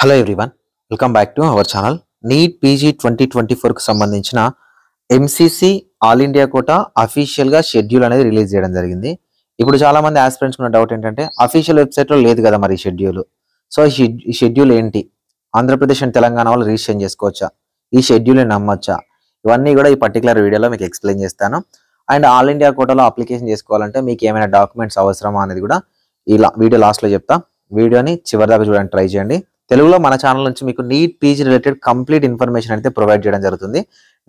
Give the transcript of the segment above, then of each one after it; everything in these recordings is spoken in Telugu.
Hello everyone, welcome back to our channel. NEET PG 2024 కు సంబంధించిన ఎంసీసీ ఆల్ ఇండియా కోటా అఫీషియల్గా షెడ్యూల్ అనేది రిలీజ్ చేయడం జరిగింది. ఇప్పుడు చాలా మంది ఆస్పిరెంట్స్ ఉన్న డౌట్ ఏంటంటే అఫీషియల్ వెబ్సైట్లో లేదు కదా మరి షెడ్యూల్. సో ఈ షెడ్యూల్ ఏంటి, ఆంధ్రప్రదేశ్ అండ్ తెలంగాణ వాళ్ళు రిజిస్ట్రేషన్ చేసుకోవచ్చా, ఈ షెడ్యూల్ని నమ్మొచ్చా, ఇవన్నీ కూడా ఈ పర్టికులర్ వీడియోలో మీకు ఎక్స్ప్లెయిన్ చేస్తాను. అండ్ ఆల్ ఇండియా కోటాలో అప్లికేషన్ చేసుకోవాలంటే మీకు ఏమైనా డాక్యుమెంట్స్ అవసరమా అనేది కూడా ఇలా వీడియో లాస్ట్లో చెప్తా. వీడియోని చివరి దాకా చూడడానికి ట్రై చేయండి. తెలుగులో మన ఛానల్ నుంచి మీకు NEET PG related complete information అయితే ప్రొవైడ్ చేయడం జరుగుతుంది.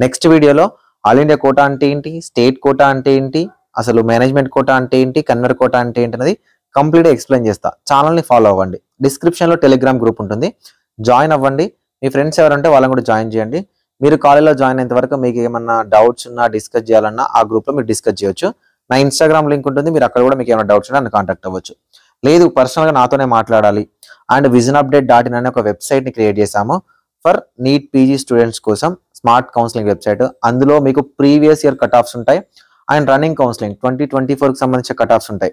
నెక్స్ట్ వీడియోలో ఆల్ ఇండియా కోటా అంటే ఏంటి, స్టేట్ కోటా అంటే ఏంటి, అసలు మేనేజ్మెంట్ కోటా అంటే ఏంటి, కన్వర్ కోటా అంటే ఏంటి అనేది కంప్లీట్గా ఎక్స్ప్లెయిన్ చేస్తా. ఛానల్ని ఫాలో అవ్వండి. డిస్క్రిప్షన్లో టెలిగ్రామ్ గ్రూప్ ఉంటుంది, జాయిన్ అవ్వండి. మీ ఫ్రెండ్స్ ఎవరంటే వాళ్ళని కూడా జాయిన్ చేయండి. మీరు కాలేజ్లో జాయిన్ అయినంత వరకు మీకు ఏమన్నా డౌట్స్ ఉన్నా డిస్కస్ చేయాలన్నా ఆ గ్రూప్లో మీరు డిస్కస్ చేయొచ్చు. నా ఇన్స్టాగ్రామ్ లింక్ ఉంటుంది, మీరు అక్కడ కూడా మీకు ఏమైనా డౌట్స్ ఉన్నా నన్ను కాంటాక్ట్ అవ్వచ్చు. లేదు పర్సనల్గా నాతోనే మాట్లాడాలి అండ్ visionupdate.in అనే ఒక వెబ్సైట్ని క్రియేట్ చేశాము ఫర్ నీట్ పీజీ స్టూడెంట్స్ కోసం. స్మార్ట్ కౌన్సిలింగ్ వెబ్సైట్, అందులో మీకు ప్రీవియస్ ఇయర్ కట్ ఆఫ్స్ ఉంటాయి అండ్ రన్నింగ్ కౌన్సిలింగ్ 2024కి సంబంధించిన కట్ ఆఫ్స్ ఉంటాయి.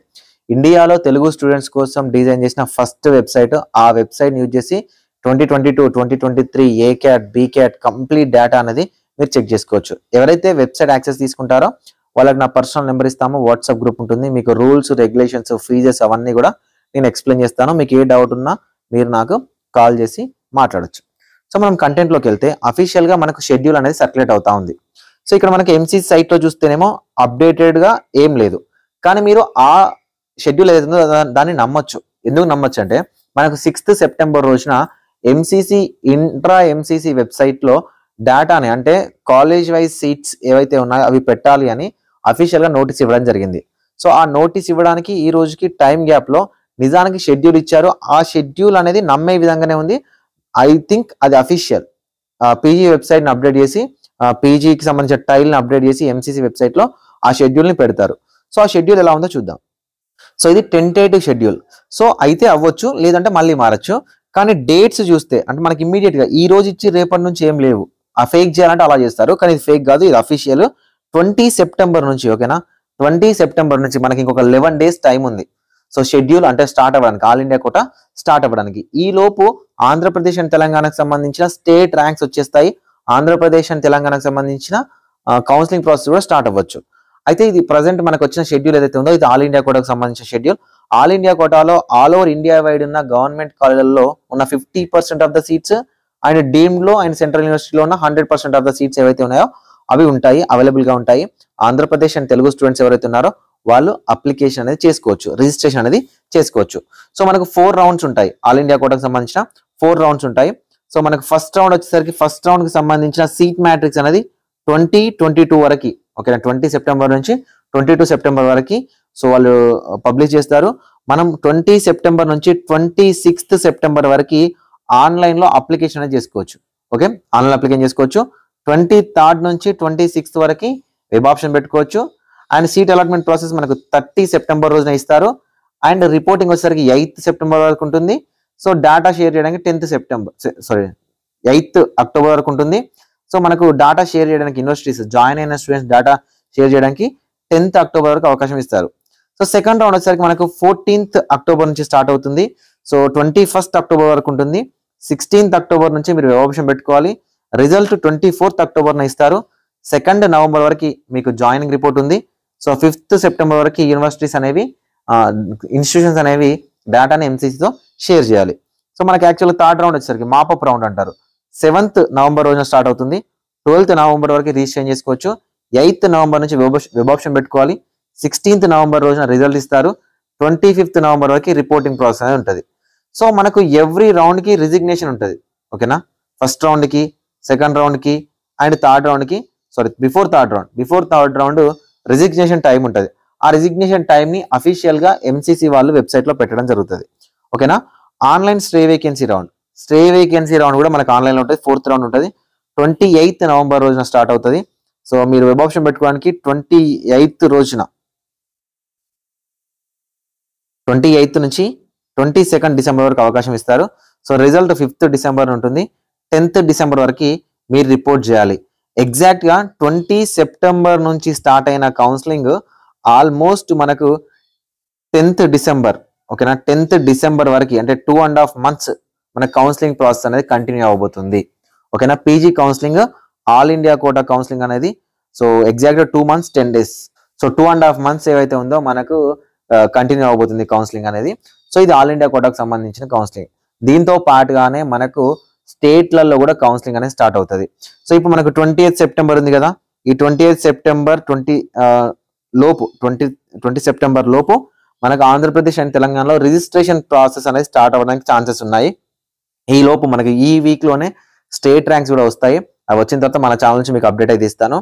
ఇండియాలో తెలుగు స్టూడెంట్స్ కోసం డిజైన్ చేసిన ఫస్ట్ వెబ్సైట్. ఆ వెబ్సైట్ యూజ్ చేసి 2022, 2023 ఏక్యాట్ బీక్యాట్ కంప్లీట్ డేటా అనేది మీరు చెక్ చేసుకోవచ్చు. ఎవరైతే వెబ్సైట్ యాక్సెస్ తీసుకుంటారో వాళ్ళకి నా పర్సనల్ నెంబర్ ఇస్తాము, వాట్సాప్ గ్రూప్ ఉంటుంది. మీకు రూల్స్, రెగ్యులేషన్స్, ఫీజెస్ అవన్నీ కూడా నేను ఎక్స్ప్లెయిన్ చేస్తాను. మీకు ఏ డౌట్ ఉన్నా మీరు నాకు కాల్ చేసి మాట్లాడొచ్చు. సో మనం కంటెంట్లోకి వెళ్తే అఫీషియల్గా మనకు షెడ్యూల్ అనేది సర్క్యులేట్ అవుతా ఉంది. సో ఇక్కడ మనకి ఎంసీసీ సైట్లో చూస్తేనేమో అప్డేటెడ్గా ఏం లేదు, కానీ మీరు ఆ షెడ్యూల్ ఏదైతే ఉందో దాన్ని నమ్మొచ్చు. ఎందుకు నమ్మొచ్చు అంటే మనకు 6th సెప్టెంబర్ రోజున ఎంసీసీ ఇంట్రా ఎంసీసీ వెబ్సైట్లో డేటాని అంటే కాలేజ్ వైజ్ సీట్స్ ఏవైతే ఉన్నాయో అవి పెట్టాలి అని అఫీషియల్గా నోటీస్ ఇవ్వడం జరిగింది. సో ఆ నోటీస్ ఇవ్వడానికి ఈ రోజుకి టైం గ్యాప్లో నిజానికి షెడ్యూల్ ఇచ్చారు. ఆ షెడ్యూల్ అనేది నమ్మే విధంగానే ఉంది. ఐ థింక్ అది అఫీషియల్. పీజీ వెబ్సైట్ని అప్డేట్ చేసి పీజీకి సంబంధించిన టైల్ని అప్డేట్ చేసి ఎంసీసీ వెబ్సైట్లో ఆ షెడ్యూల్ని పెడతారు. సో ఆ షెడ్యూల్ ఎలా ఉందో చూద్దాం. సో ఇది టెంటేటివ్ షెడ్యూల్. సో అయితే అవ్వచ్చు, లేదంటే మళ్ళీ మారచ్చు. కానీ డేట్స్ చూస్తే అంటే మనకి ఇమ్మీడియట్గా ఈ రోజు ఇచ్చి రేపటి నుంచి ఏం లేవు. ఆ ఫేక్ చేయాలంటే అలా చేస్తారు, కానీ ఇది ఫేక్ కాదు, ఇది అఫీషియల్. 20 సెప్టెంబర్ నుంచి, ఓకేనా, 20 సెప్టెంబర్ నుంచి మనకి ఇంకొక 11 days టైం ఉంది. సో షెడ్యూల్ అంటే స్టార్ట్ అవ్వడానికి, ఆల్ ఇండియా కోటా స్టార్ట్ అవ్వడానికి. ఈ లోపు ఆంధ్రప్రదేశ్ అండ్ తెలంగాణకు సంబంధించిన స్టేట్ ర్యాంక్స్ వచ్చేస్తాయి. ఆంధ్రప్రదేశ్ అండ్ తెలంగాణకు సంబంధించిన కౌన్సిలింగ్ ప్రాసెస్ కూడా స్టార్ట్ అవ్వచ్చు. అయితే ఇది ప్రజెంట్ మనకు వచ్చిన షెడ్యూల్ ఏదైతే ఉందో ఇది ఆల్ ఇండియా కోటాకు సంబంధించిన షెడ్యూల్. ఆల్ ఇండియా కోటాలో ఆల్ ఓవర్ ఇండియా వైడ్ ఉన్న గవర్నమెంట్ కాలేజీలలో ఉన్న 50% ఆఫ్ ద సీట్స్ అండ్ డీమ్డ్లో అండ్ సెంట్రల్ యూనివర్సిటీలో ఉన్న 100% ఆఫ్ ద సీట్స్ ఏవైతే ఉన్నాయో అవి ఉంటాయి, అవైలబుల్గా ఉంటాయి. ఆంధ్రప్రదేశ్ అండ్ తెలుగు స్టూడెంట్స్ ఎవరైతే ఉన్నారో వాళ్ళు అప్లికేషన్ అనేది చేసుకోవచ్చు, రిజిస్ట్రేషన్ అనేది చేసుకోవచ్చు. సో మనకు 4 rounds ఉంటాయి. ఆల్ ఇండియా కోటాకు సంబంధించిన 4 rounds ఉంటాయి. సో మనకు ఫస్ట్ రౌండ్ వచ్చేసరికి ఫస్ట్ రౌండ్కి సంబంధించిన సీట్ మ్యాట్రిక్స్ అనేది 2022 వరకు, ఓకేనా, 20 సెప్టెంబర్ నుంచి 22 సెప్టెంబర్ వరకు సో వాళ్ళు పబ్లిష్ చేస్తారు. మనం 20 సెప్టెంబర్ నుంచి 26th సెప్టెంబర్ వరకు ఆన్లైన్లో అప్లికేషన్ అనేది చేసుకోవచ్చు. ఓకే, ఆన్లైన్ అప్లికేషన్ చేసుకోవచ్చు. 23rd నుంచి 26th వరకు వెబ్ ఆప్షన్ పెట్టుకోవచ్చు. అండ్ సీట్ అలాట్మెంట్ ప్రాసెస్ మనకు 30 సెప్టెంబర్ రోజున ఇస్తారు. అండ్ రిపోర్టింగ్ వచ్చేసరికి 8th సెప్టెంబర్ వరకు ఉంటుంది. సో డేటా షేర్ చేయడానికి 8th అక్టోబర్ వరకు ఉంటుంది. సో మనకు డేటా షేర్ చేయడానికి యూనివర్సిటీస్ జాయిన్ అయిన స్టూడెంట్స్ డేటా షేర్ చేయడానికి 10th అక్టోబర్ వరకు అవకాశం ఇస్తారు. సో సెకండ్ రౌండ్ వచ్చేసరికి మనకు 14th అక్టోబర్ నుంచి స్టార్ట్ అవుతుంది. సో 21st అక్టోబర్ వరకు ఉంటుంది. 16th అక్టోబర్ నుంచి మీరు వెబ్ ఆప్షన్ పెట్టుకోవాలి. రిజల్ట్ 24th అక్టోబర్న ఇస్తారు. 2nd నవంబర్ వరకు మీకు జాయినింగ్ రిపోర్ట్ ఉంది. సో 5th సెప్టెంబర్ వరకు యూనివర్సిటీస్ అనేవి ఇన్స్టిట్యూషన్స్ అనేవి డేటాని ఎంసీసీతో షేర్ చేయాలి. సో మనకి యాక్చువల్గా థర్డ్ రౌండ్ వచ్చేసరికి మాపప్ రౌండ్ అంటారు. 7th నవంబర్ రోజున స్టార్ట్ అవుతుంది. 12th నవంబర్ వరకు రిజిస్ట్రేషన్ చేసుకోవచ్చు. 8th నవంబర్ నుంచి వెబ్ ఆప్షన్ పెట్టుకోవాలి. 16th నవంబర్ రోజున రిజల్ట్ ఇస్తారు. 25th నవంబర్ వరకు రిపోర్టింగ్ ప్రాసెస్ అనేది ఉంటుంది. సో మనకు ఎవ్రీ రౌండ్కి రిజిగ్నేషన్ ఉంటుంది, ఓకేనా. ఫస్ట్ రౌండ్కి, సెకండ్ రౌండ్కి అండ్ థర్డ్ రౌండ్కి, before third round resignation time ఉంటుంది. ఆ రిజిగ్నేషన్ టైంని అఫీషియల్గా ఎంసీసీ వాళ్ళు వెబ్సైట్లో పెట్టడం జరుగుతుంది, ఓకేనా. ఆన్లైన్ స్టే వేకెన్సీ రౌండ్ కూడా మనకు ఆన్లైన్లో ఉంటుంది. 4th రౌండ్ ఉంటుంది. 28th నవంబర్ రోజున స్టార్ట్ అవుతుంది. సో మీరు వెబ్ ఆప్షన్ పెట్టుకోవడానికి 28th రోజున 28th నుంచి 22nd డిసెంబర్ వరకు అవకాశం ఇస్తారు. సో రిజల్ట్ 5th డిసెంబర్ ఉంటుంది. 10th డిసెంబర్ వరకు మీరు రిపోర్ట్ చేయాలి. ఎగ్జాక్ట్గా 20 సెప్టెంబర్ నుంచి స్టార్ట్ అయిన కౌన్సిలింగ్ ఆల్మోస్ట్ మనకు 10th డిసెంబర్, ఓకేనా, 10th డిసెంబర్ వరకు అంటే 2.5 months మన కౌన్సిలింగ్ ప్రాసెస్ అనేది కంటిన్యూ అవబోతుంది. ఓకేనా. PG counselling all India quota counselling అనేది సో ఎగ్జాక్ట్గా 2 months 10 days, సో 2.5 months ఏవైతే ఉందో మనకు కంటిన్యూ అవబోతుంది కౌన్సిలింగ్ అనేది. సో ఇది ఆల్ ఇండియా కోటాకు సంబంధించిన కౌన్సిలింగ్. దీంతో పాటుగానే మనకు స్టేట్లలో కూడా కౌన్సిలింగ్ అనేది స్టార్ట్ అవుతుంది. సో ఇప్పుడు మనకు 28th September ఉంది కదా, ఈ 28th September 20 September లోపు మనకు ఆంధ్రప్రదేశ్ అండ్ తెలంగాణలో రిజిస్ట్రేషన్ ప్రాసెస్ అనేది స్టార్ట్ అవ్వడానికి ఛాన్సెస్ ఉన్నాయి. ఈ లోపు మనకి ఈ వీక్ లోనే స్టేట్ ర్యాంక్స్ కూడా వస్తాయి. అవి వచ్చిన తర్వాత మన ఛానల్ నుంచి మీకు అప్డేట్ అయితే ఇస్తాను.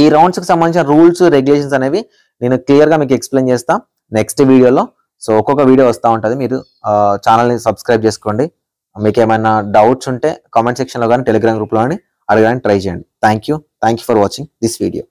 ఈ రౌండ్స్ కి సంబంధించిన రూల్స్ రెగ్యులేషన్స్ అనేవి నేను క్లియర్ గా మీకు ఎక్స్ప్లెయిన్ చేస్తా నెక్స్ట్ వీడియోలో. సో ఒక్కొక్క వీడియో వస్తూ ఉంటుంది. మీరు ఛానల్ని సబ్స్క్రైబ్ చేసుకోండి. మీకు ఏమైనా డౌట్స్ ఉంటే కామెంట్ సెక్షన్లో కానీ టెలిగ్రామ్ గ్రూప్లో కానీ అడగడానికి ట్రై చేయండి. Thank you for watching this video.